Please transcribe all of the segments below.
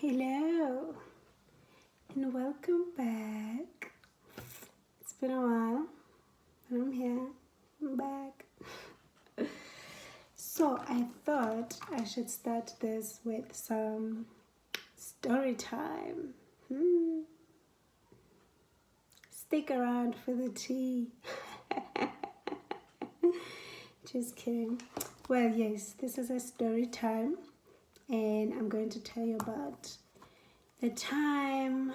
Hello and welcome back. It's been a while, but I'm here. I'm back. So I thought I should start this with some story time. Stick around for the tea. Just kidding. Well, yes, this is a story time, and I'm going to tell you about the time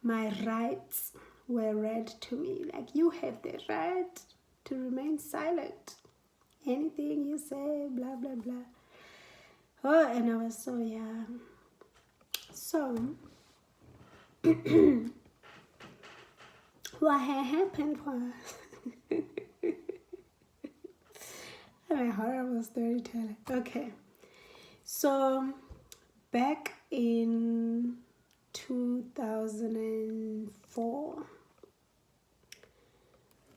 my rights were read to me. Like, you have the right to remain silent. Anything you say, blah, blah, blah. Oh, and I was so young. So, what had happened was... I'm a horrible storyteller. Okay. So, back in 2004,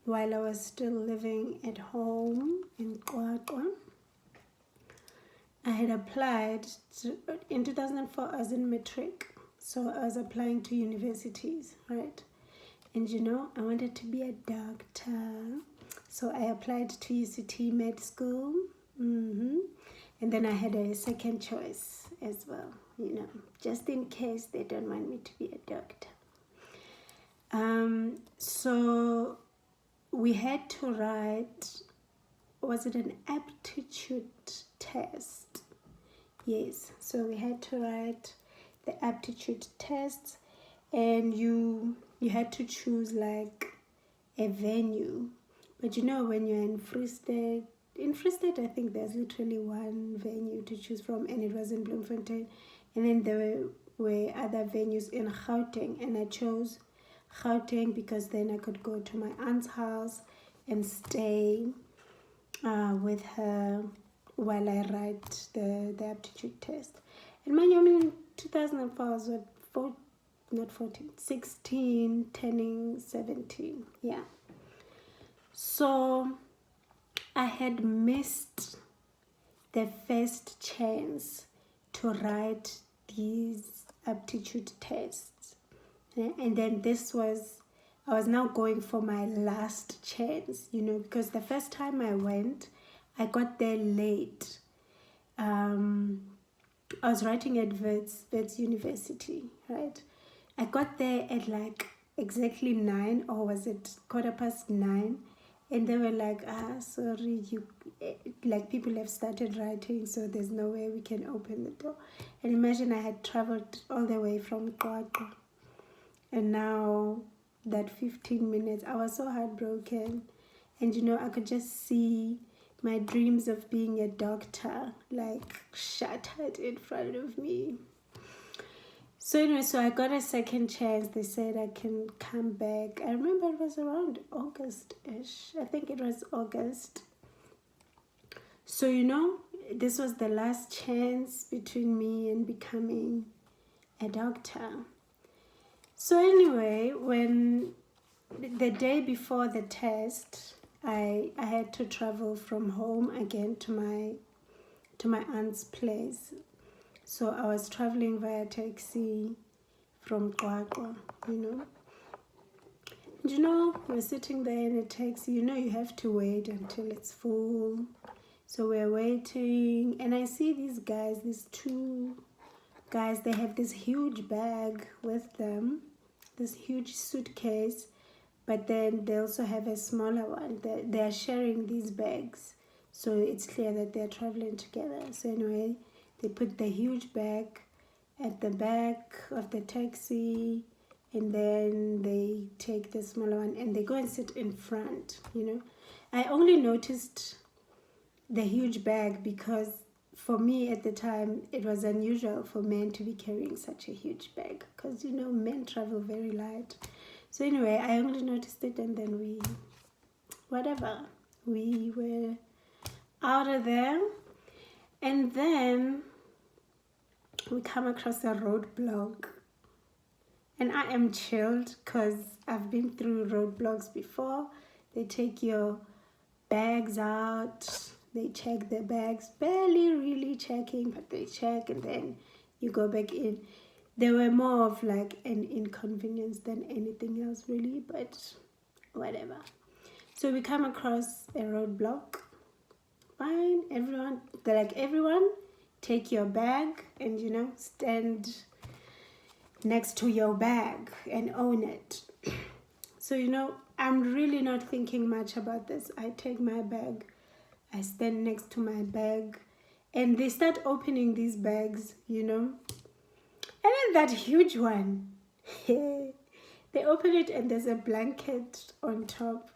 while I was still living at home in QwaQwa, I had applied in 2004. I was in matric, so I was applying to universities, right? And I wanted to be a doctor, so I applied to UCT Med School, and then I had a second choice as well, just in case they don't want me to be a doctor. So we had to write, was it an aptitude test? Yes, so we had to write the aptitude test, and you had to choose like a venue. But when you're in Free State, I think there's literally one venue to choose from, and it was in Bloemfontein. And then there were other venues in Gauteng, and I chose Gauteng because then I could go to my aunt's house and stay with her while I write the aptitude test. And mind you, in 2004 I was 16, turning 17. Yeah. So I had missed the first chance to write these aptitude tests. And then I was now going for my last chance, because the first time I went, I got there late. I was writing at Wits University, right? I got there at like exactly 9, or was it 9:15? And they were like, sorry, people have started writing, so there's no way we can open the door. And imagine I had traveled all the way from QwaQwa. And now that 15 minutes, I was so heartbroken. And I could just see my dreams of being a doctor, like, shattered in front of me. So anyway, so I got a second chance. They said I can come back. I remember it was around August-ish. I think it was August. So, this was the last chance between me and becoming a doctor. So anyway, when the day before the test, I had to travel from home again to my aunt's place. So I was traveling via taxi from QwaQwa, we're sitting there in a taxi, you have to wait until it's full. So we're waiting, and I see these two guys, they have this huge bag with them, this huge suitcase, but then they also have a smaller one. They're sharing these bags, so it's clear that they're traveling together. So anyway, they put the huge bag at the back of the taxi, and then they take the smaller one and they go and sit in front, I only noticed the huge bag because for me at the time, it was unusual for men to be carrying such a huge bag because, men travel very light. So anyway, I only noticed it, and then we were out of there. And then we come across a roadblock. And I am chilled because I've been through roadblocks before. They take your bags out. They check the bags, barely really checking, but they check, and then you go back in. They were more of like an inconvenience than anything else really, but whatever. So we come across a roadblock. Fine, they're like, everyone take your bag and, you know, stand next to your bag and own it. So, you know, I'm really not thinking much about this. I take my bag, I stand next to my bag, and they start opening these bags, you know. And then that huge one, they open it and there's a blanket on top.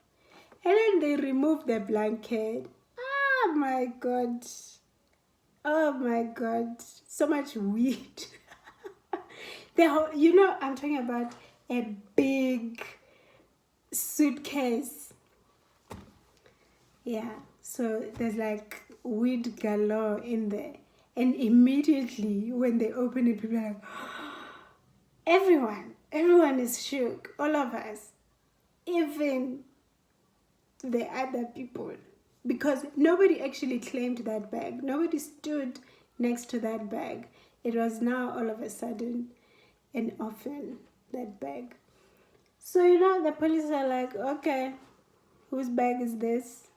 And then they remove the blanket. Oh my God. Oh my God. So much weed. You know, I'm talking about a big suitcase. Yeah. So there's like weed galore in there. And immediately when they open it, people are like, everyone is shook. All of us. Even the other people, because nobody actually claimed that bag. Nobody stood next to that bag. It was now all of a sudden an orphan, that bag. So, you know, the police are like, okay, whose bag is this?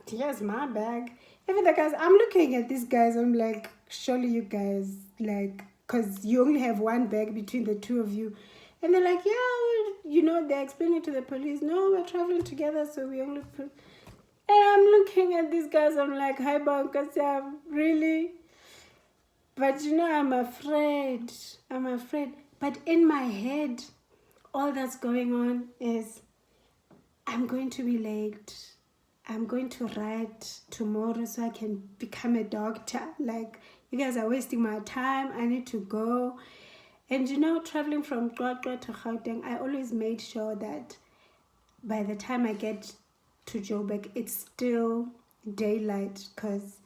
Here's my bag. Even the guys, I'm looking at these guys, I'm like, surely you guys, like, because you only have one bag between the two of you. And they're like, yeah, well, you know, they're explaining to the police, no, we're traveling together, so we only put... And I'm looking at these guys, I'm like, hi, Bankasya, really? But, you know, I'm afraid. But in my head, all that's going on is, I'm going to be late. I'm going to write tomorrow so I can become a doctor. Like, you guys are wasting my time. I need to go. And you know, traveling from Qwaqwa to Gauteng, I always made sure that by the time I get to Joburg, it's still daylight, because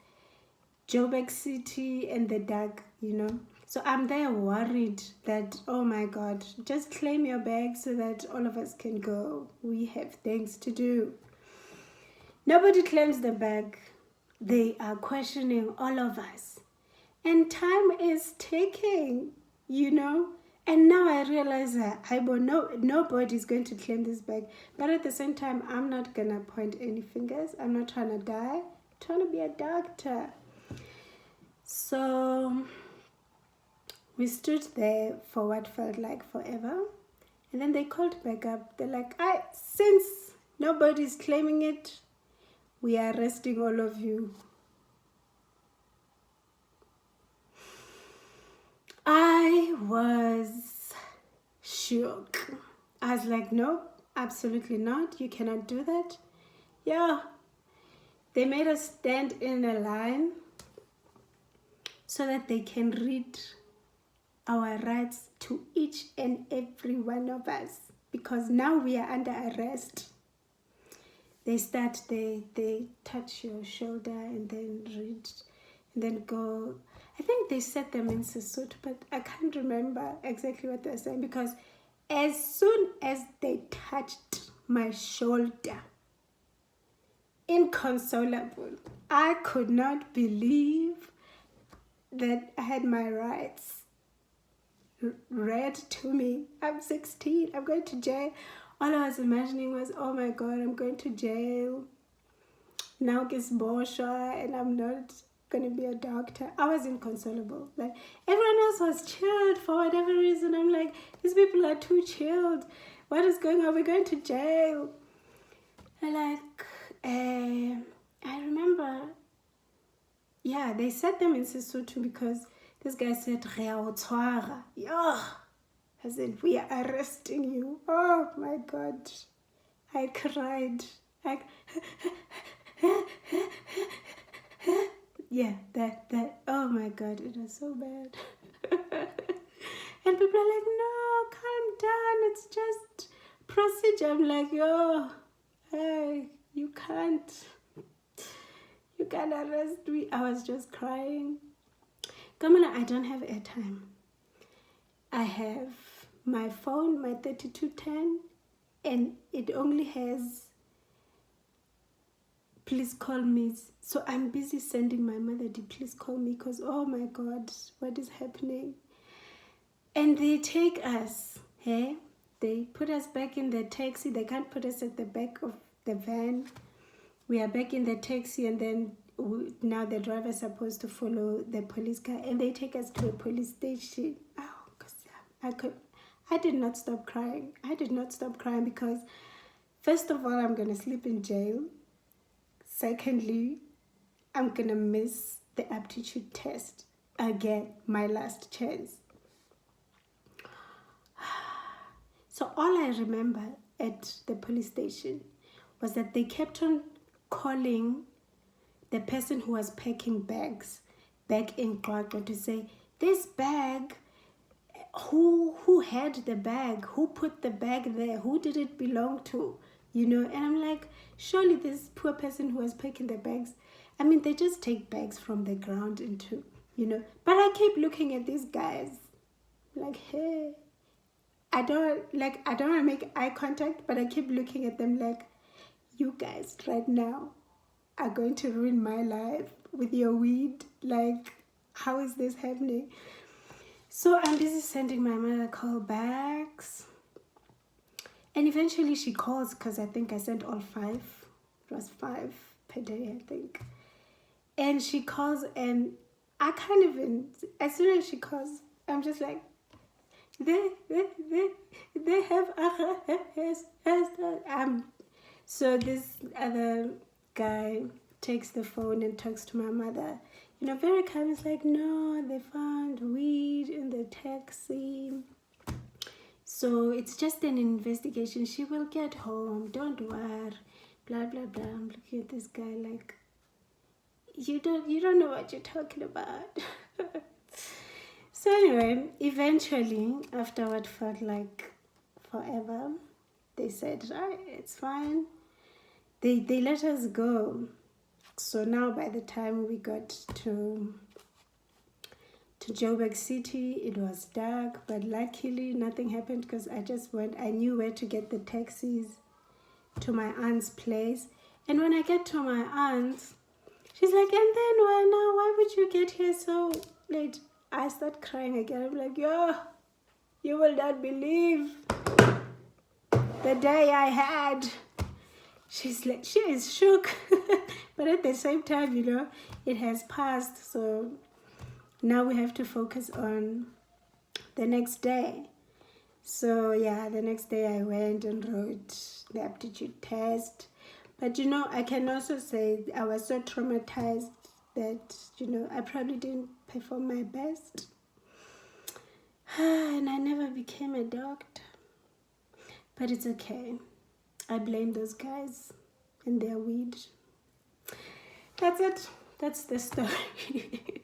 Joburg City and the dark, you know. So I'm there worried that, oh my God, just claim your bag so that all of us can go. We have things to do. Nobody claims the bag. They are questioning all of us. And time is ticking, you know. And now I realize that nobody's going to claim this bag. But at the same time, I'm not going to point any fingers. I'm not trying to die. I'm trying to be a doctor. So we stood there for what felt like forever. And then they called back up. They're like, since nobody's claiming it, we are arresting all of you. I was shook. I was like, no, absolutely not. You cannot do that. Yeah. They made us stand in a line so that they can read our rights to each and every one of us, because now we are under arrest. They touch your shoulder and then read, and then go. I think they said them in Sesotho, but I can't remember exactly what they're saying, because as soon as they touched my shoulder, inconsolable, I could not believe that I had my rights read to me. I'm 16, I'm going to jail. All I was imagining was, oh my God, I'm going to jail. Now it's Bosha and I'm not going to be a doctor. I was inconsolable. Like, everyone else was chilled for whatever reason. I'm like, these people are too chilled. What is going on? We're going to jail. And like, I remember, yeah, they said them in Sesotho because this guy said, yeah, as in, we are arresting you. Oh my God. I cried. Yeah, that, oh my God, it was so bad. And people are like, no, calm down, it's just procedure. I'm like, yo, hey, you can't arrest me. I was just crying. Kamala, I don't have airtime. I have my phone, my 3210, and it only has please call me. So I'm busy sending my mother the please call me, because oh my God, what is happening? And they take us, hey? They put us back in the taxi. They can't put us at the back of the van. We are back in the taxi, and then now the driver is supposed to follow the police car, and they take us to a police station. Oh, I did not stop crying. I did not stop crying because, first of all, I'm going to sleep in jail. Secondly, I'm going to miss the aptitude test. Again, my last chance. So all I remember at the police station was that they kept on calling the person who was packing bags back in Qwaqwa to say, this bag, who had the bag? Who put the bag there? Who did it belong to? You know, and I'm like, surely this poor person who was packing the bags, I mean, they just take bags from the ground into, you know. But I keep looking at these guys like, hey, I don't want to make eye contact, but I keep looking at them like, you guys right now are going to ruin my life with your weed. Like, how is this happening? So I'm busy sending my mother call backs. And eventually she calls, because I think I sent all 5. It was 5 per day, I think. And she calls, and I can't even, as soon as she calls, I'm just like, they have so this other guy takes the phone and talks to my mother, you know, very calm. It's like, no, they found weed in the taxi, so it's just an investigation. She will get home, don't worry, blah blah blah. I'm looking at this guy like, you don't know what you're talking about. So anyway, eventually, after what felt like forever, they said, right, it's fine. They let us go. So now by the time we got to Joburg City, it was dark, but luckily nothing happened, because I knew where to get the taxis to my aunt's place. And when I get to my aunt's, she's like, and then why would you get here so late? I start crying again. I'm like, yo, you will not believe the day I had. She's like, she is shook. But at the same time, you know, it has passed. So now we have to focus on the next day. So yeah, the next day I went and wrote the aptitude test. But you know, I can also say I was so traumatized that, you know, I probably didn't perform my best. And I never became a doctor. But it's okay. I blame those guys and their weed. That's it. That's the story.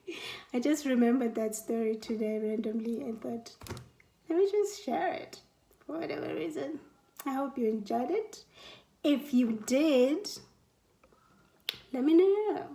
I just remembered that story today randomly and thought, let me just share it for whatever reason. I hope you enjoyed it. If you did, let me know.